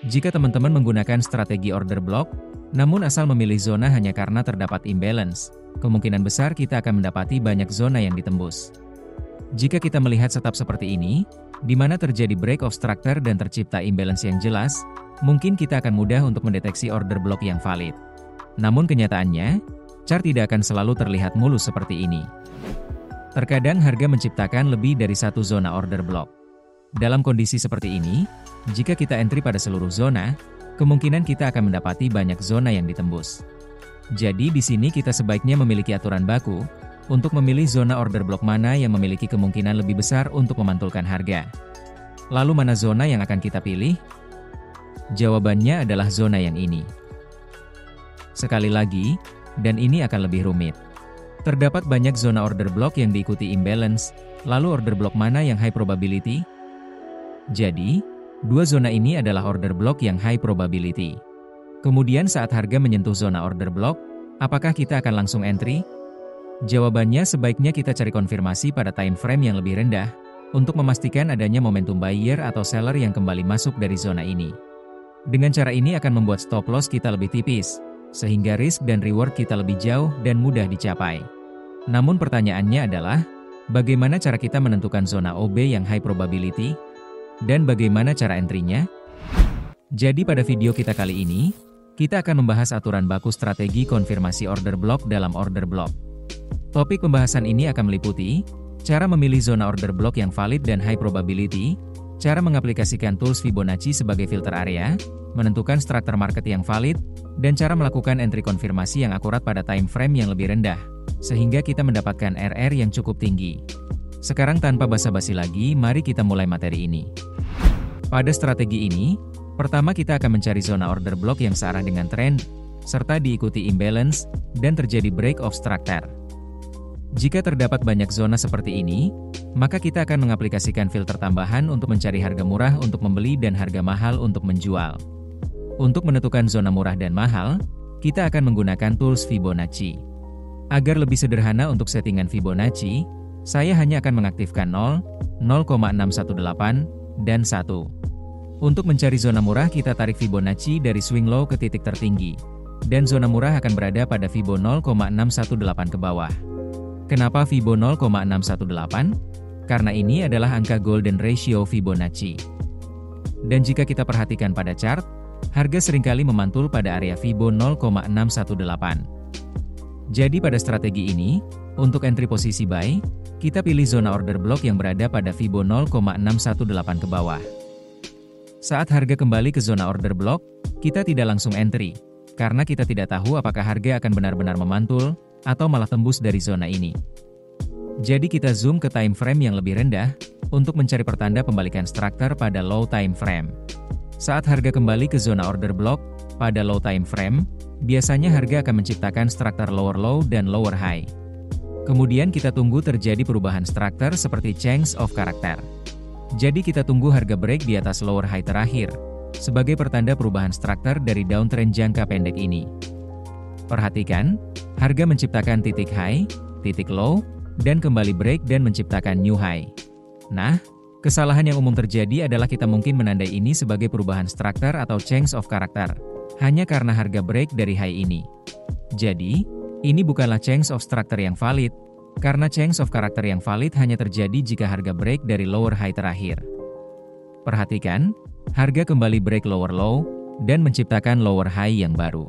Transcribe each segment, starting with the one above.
Jika teman-teman menggunakan strategi order block, namun asal memilih zona hanya karena terdapat imbalance, kemungkinan besar kita akan mendapati banyak zona yang ditembus. Jika kita melihat setup seperti ini, di mana terjadi break of structure dan tercipta imbalance yang jelas, mungkin kita akan mudah untuk mendeteksi order block yang valid. Namun kenyataannya, chart tidak akan selalu terlihat mulus seperti ini. Terkadang harga menciptakan lebih dari satu zona order block. Dalam kondisi seperti ini, jika kita entry pada seluruh zona, kemungkinan kita akan mendapati banyak zona yang ditembus. Jadi di sini kita sebaiknya memiliki aturan baku untuk memilih zona order block mana yang memiliki kemungkinan lebih besar untuk memantulkan harga. Lalu mana zona yang akan kita pilih? Jawabannya adalah zona yang ini. Sekali lagi, dan ini akan lebih rumit. Terdapat banyak zona order block yang diikuti imbalance, lalu order block mana yang high probability? Jadi, dua zona ini adalah order block yang high probability. Kemudian saat harga menyentuh zona order block, apakah kita akan langsung entry? Jawabannya sebaiknya kita cari konfirmasi pada time frame yang lebih rendah, untuk memastikan adanya momentum buyer atau seller yang kembali masuk dari zona ini. Dengan cara ini akan membuat stop loss kita lebih tipis, sehingga risk dan reward kita lebih jauh dan mudah dicapai. Namun pertanyaannya adalah, bagaimana cara kita menentukan zona OB yang high probability? Dan bagaimana cara entry-nya? Jadi pada video kita kali ini, kita akan membahas aturan baku strategi konfirmasi order block dalam order block. Topik pembahasan ini akan meliputi cara memilih zona order block yang valid dan high probability, cara mengaplikasikan tools Fibonacci sebagai filter area, menentukan struktur market yang valid, dan cara melakukan entry konfirmasi yang akurat pada time frame yang lebih rendah, sehingga kita mendapatkan RR yang cukup tinggi. Sekarang tanpa basa-basi lagi, mari kita mulai materi ini. Pada strategi ini, pertama kita akan mencari zona order block yang searah dengan trend, serta diikuti imbalance, dan terjadi break of structure. Jika terdapat banyak zona seperti ini, maka kita akan mengaplikasikan filter tambahan untuk mencari harga murah untuk membeli dan harga mahal untuk menjual. Untuk menentukan zona murah dan mahal, kita akan menggunakan tools Fibonacci. Agar lebih sederhana untuk settingan Fibonacci, saya hanya akan mengaktifkan 0, 0,618, dan 1. Untuk mencari zona murah kita tarik Fibonacci dari swing low ke titik tertinggi, dan zona murah akan berada pada Fibo 0,618 ke bawah. Kenapa Fibo 0,618? Karena ini adalah angka golden ratio Fibonacci. Dan jika kita perhatikan pada chart, harga seringkali memantul pada area Fibo 0,618. Jadi pada strategi ini, untuk entry posisi buy, kita pilih zona order block yang berada pada Fibo 0,618 ke bawah. Saat harga kembali ke zona order block, kita tidak langsung entry, karena kita tidak tahu apakah harga akan benar-benar memantul, atau malah tembus dari zona ini. Jadi kita zoom ke time frame yang lebih rendah, untuk mencari pertanda pembalikan struktur pada low time frame. Saat harga kembali ke zona order block, pada low time frame, biasanya harga akan menciptakan struktur lower low dan lower high. Kemudian kita tunggu terjadi perubahan struktur seperti change of character. Jadi kita tunggu harga break di atas lower high terakhir, sebagai pertanda perubahan struktur dari downtrend jangka pendek ini. Perhatikan, harga menciptakan titik high, titik low, dan kembali break dan menciptakan new high. Nah, kesalahan yang umum terjadi adalah kita mungkin menandai ini sebagai perubahan struktur atau change of character, hanya karena harga break dari high ini. Jadi, ini bukanlah change of structure yang valid, karena change of character yang valid hanya terjadi jika harga break dari lower high terakhir. Perhatikan, harga kembali break lower low, dan menciptakan lower high yang baru.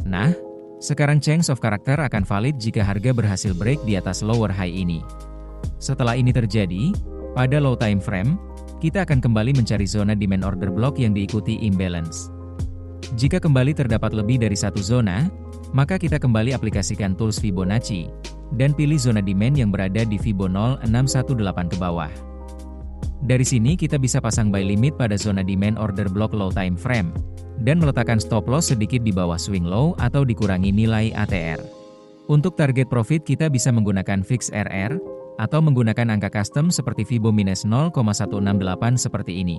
Nah, sekarang change of character akan valid jika harga berhasil break di atas lower high ini. Setelah ini terjadi, pada low time frame, kita akan kembali mencari zona demand order block yang diikuti imbalance. Jika kembali terdapat lebih dari satu zona, maka kita kembali aplikasikan tools Fibonacci, dan pilih zona demand yang berada di Fibo 0,618 ke bawah. Dari sini kita bisa pasang buy limit pada zona demand order block low time frame, dan meletakkan stop loss sedikit di bawah swing low atau dikurangi nilai ATR. Untuk target profit kita bisa menggunakan fixed RR, atau menggunakan angka custom seperti Fibo minus 0,168 seperti ini.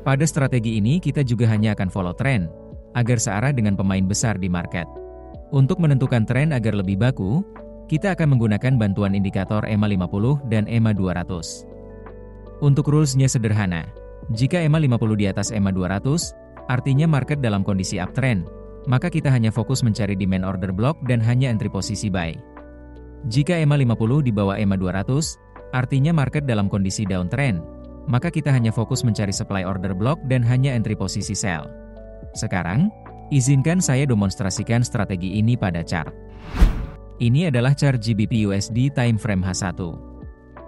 Pada strategi ini kita juga hanya akan follow trend, agar searah dengan pemain besar di market. Untuk menentukan tren agar lebih baku, kita akan menggunakan bantuan indikator EMA 50 dan EMA 200. Untuk rules-nya sederhana. Jika EMA 50 di atas EMA 200, artinya market dalam kondisi uptrend, maka kita hanya fokus mencari demand order block dan hanya entry posisi buy. Jika EMA 50 di bawah EMA 200, artinya market dalam kondisi downtrend, maka kita hanya fokus mencari supply order block dan hanya entry posisi sell. Sekarang, izinkan saya demonstrasikan strategi ini pada chart. Ini adalah chart GBP USD time frame H1.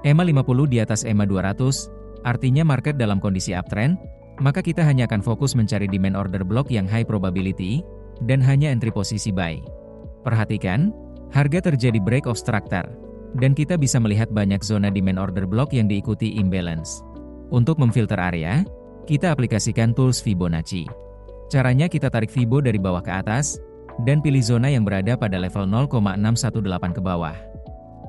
EMA 50 di atas EMA 200, artinya market dalam kondisi uptrend, maka kita hanya akan fokus mencari demand order block yang high probability, dan hanya entry posisi buy. Perhatikan, harga terjadi break of structure, dan kita bisa melihat banyak zona demand order block yang diikuti imbalance. Untuk memfilter area, kita aplikasikan tools Fibonacci. Caranya kita tarik Fibo dari bawah ke atas, dan pilih zona yang berada pada level 0,618 ke bawah.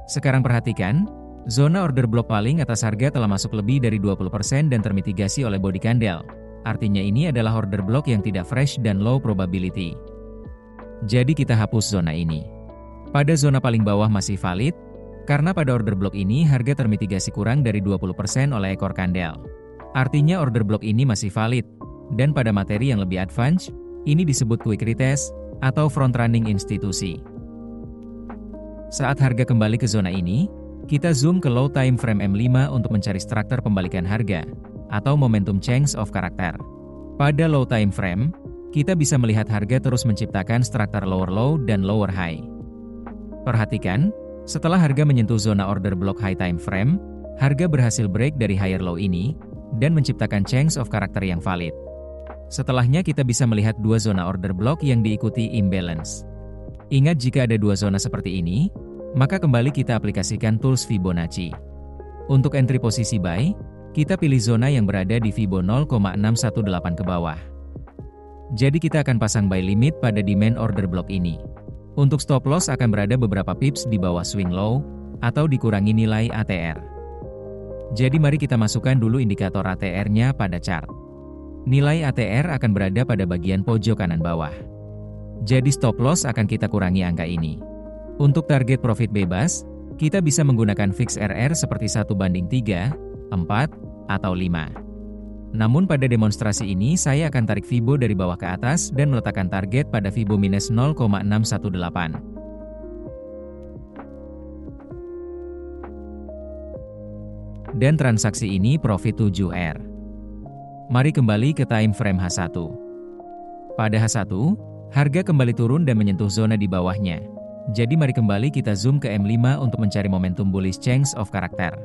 Sekarang perhatikan, zona order block paling atas harga telah masuk lebih dari 20% dan termitigasi oleh body candle. Artinya ini adalah order block yang tidak fresh dan low probability. Jadi kita hapus zona ini. Pada zona paling bawah masih valid, karena pada order block ini harga termitigasi kurang dari 20% oleh ekor candle. Artinya order block ini masih valid, dan pada materi yang lebih advance, ini disebut quick retest atau front running institusi. Saat harga kembali ke zona ini, kita zoom ke low time frame M5 untuk mencari struktur pembalikan harga, atau momentum change of character. Pada low time frame, kita bisa melihat harga terus menciptakan struktur lower low dan lower high. Perhatikan, setelah harga menyentuh zona order block high time frame, harga berhasil break dari higher low ini, dan menciptakan change of character yang valid. Setelahnya kita bisa melihat dua zona order block yang diikuti imbalance. Ingat jika ada dua zona seperti ini, maka kembali kita aplikasikan tools Fibonacci. Untuk entry posisi buy, kita pilih zona yang berada di Fibo 0,618 ke bawah. Jadi kita akan pasang buy limit pada demand order block ini. Untuk stop loss akan berada beberapa pips di bawah swing low, atau dikurangi nilai ATR. Jadi mari kita masukkan dulu indikator ATR-nya pada chart. Nilai ATR akan berada pada bagian pojok kanan bawah. Jadi stop loss akan kita kurangi angka ini. Untuk target profit bebas, kita bisa menggunakan fix RR seperti 1:3, 4, atau 5. Namun pada demonstrasi ini saya akan tarik Fibo dari bawah ke atas dan meletakkan target pada Fibo minus 0,618. Dan transaksi ini profit 7R. Mari kembali ke time frame H1. Pada H1, harga kembali turun dan menyentuh zona di bawahnya. Jadi mari kembali kita zoom ke M5 untuk mencari momentum bullish change of character.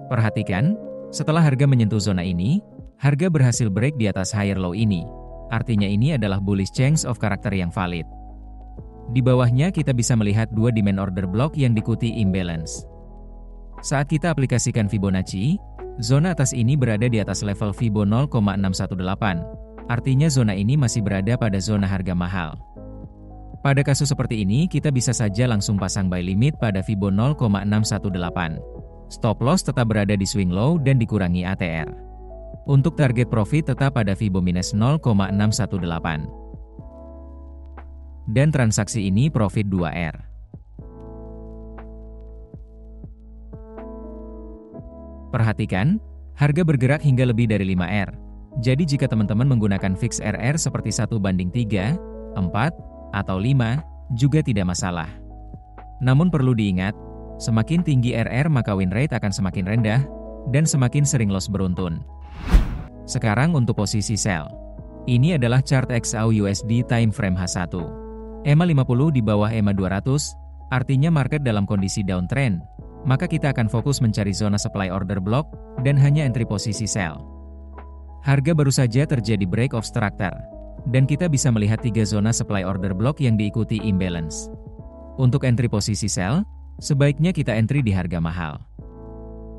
Perhatikan, setelah harga menyentuh zona ini, harga berhasil break di atas higher low ini. Artinya ini adalah bullish change of character yang valid. Di bawahnya kita bisa melihat dua demand order block yang diikuti imbalance. Saat kita aplikasikan Fibonacci, zona atas ini berada di atas level Fibo 0,618. Artinya zona ini masih berada pada zona harga mahal. Pada kasus seperti ini kita bisa saja langsung pasang buy limit pada Fibo 0,618. Stop loss tetap berada di swing low dan dikurangi ATR. Untuk target profit tetap pada Fibo minus 0,618. Dan transaksi ini profit 2R. Perhatikan, harga bergerak hingga lebih dari 5R. Jadi jika teman-teman menggunakan fix RR seperti 1:3, 4, atau 5, juga tidak masalah. Namun perlu diingat, semakin tinggi RR maka win rate akan semakin rendah, dan semakin sering loss beruntun. Sekarang untuk posisi sell. Ini adalah chart XAU USD time frame H1. EMA 50 di bawah EMA 200, artinya market dalam kondisi downtrend. Maka kita akan fokus mencari zona supply order block, dan hanya entry posisi sell. Harga baru saja terjadi break of structure, dan kita bisa melihat 3 zona supply order block yang diikuti imbalance. Untuk entry posisi sell, sebaiknya kita entry di harga mahal.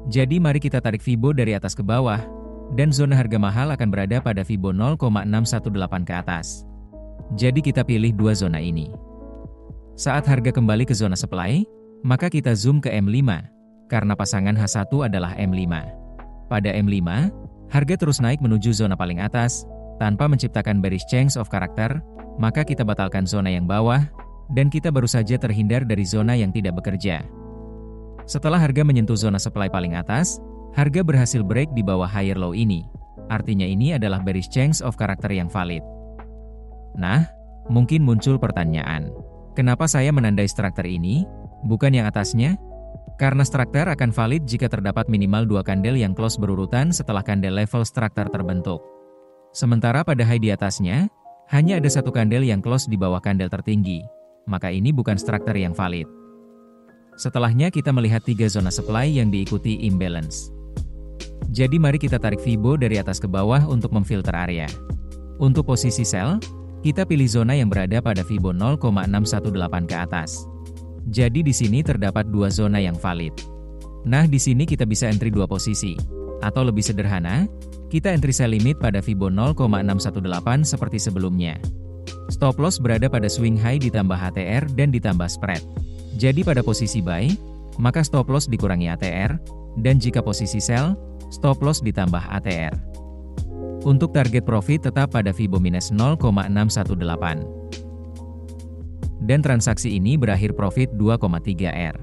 Jadi mari kita tarik Fibo dari atas ke bawah, dan zona harga mahal akan berada pada Fibo 0,618 ke atas. Jadi kita pilih dua zona ini. Saat harga kembali ke zona supply, maka kita zoom ke M5, karena pasangan H1 adalah M5. Pada M5, harga terus naik menuju zona paling atas, tanpa menciptakan bearish change of character, maka kita batalkan zona yang bawah, dan kita baru saja terhindar dari zona yang tidak bekerja. Setelah harga menyentuh zona supply paling atas, harga berhasil break di bawah higher low ini. Artinya ini adalah bearish change of character yang valid. Nah, mungkin muncul pertanyaan, kenapa saya menandai struktur ini, bukan yang atasnya? Karena struktur akan valid jika terdapat minimal 2 candle yang close berurutan setelah candle level struktur terbentuk. Sementara pada high di atasnya, hanya ada 1 candle yang close di bawah candle tertinggi, maka ini bukan struktur yang valid. Setelahnya kita melihat 3 zona supply yang diikuti imbalance. Jadi mari kita tarik Fibo dari atas ke bawah untuk memfilter area. Untuk posisi sell, kita pilih zona yang berada pada Fibo 0,618 ke atas. Jadi di sini terdapat 2 zona yang valid. Nah, di sini kita bisa entry 2 posisi. Atau lebih sederhana, kita entry sell limit pada Fibo 0,618 seperti sebelumnya. Stop loss berada pada swing high ditambah ATR dan ditambah spread. Jadi pada posisi buy, maka stop loss dikurangi ATR, dan jika posisi sell, stop loss ditambah ATR. Untuk target profit tetap pada Fibo minus 0,618. Dan transaksi ini berakhir profit 2,3R.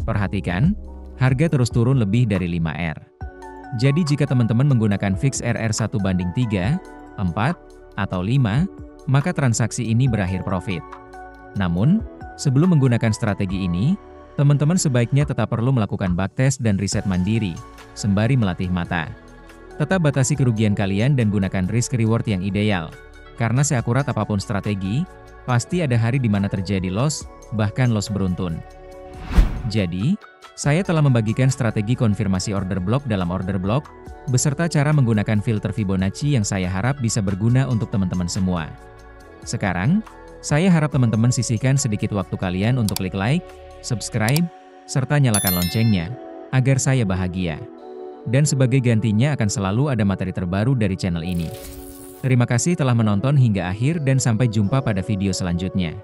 Perhatikan, harga terus turun lebih dari 5R. Jadi jika teman-teman menggunakan fix RR 1:3, 4, atau 5, maka transaksi ini berakhir profit. Namun, sebelum menggunakan strategi ini, teman-teman sebaiknya tetap perlu melakukan backtest dan riset mandiri, sembari melatih mata. Tetap batasi kerugian kalian dan gunakan risk reward yang ideal. Karena seakurat apapun strategi, pasti ada hari di mana terjadi loss, bahkan loss beruntun. Jadi, saya telah membagikan strategi konfirmasi order block dalam order block, beserta cara menggunakan filter Fibonacci yang saya harap bisa berguna untuk teman-teman semua. Sekarang, saya harap teman-teman sisihkan sedikit waktu kalian untuk klik like, subscribe, serta nyalakan loncengnya, agar saya bahagia. Dan sebagai gantinya akan selalu ada materi terbaru dari channel ini. Terima kasih telah menonton hingga akhir dan sampai jumpa pada video selanjutnya.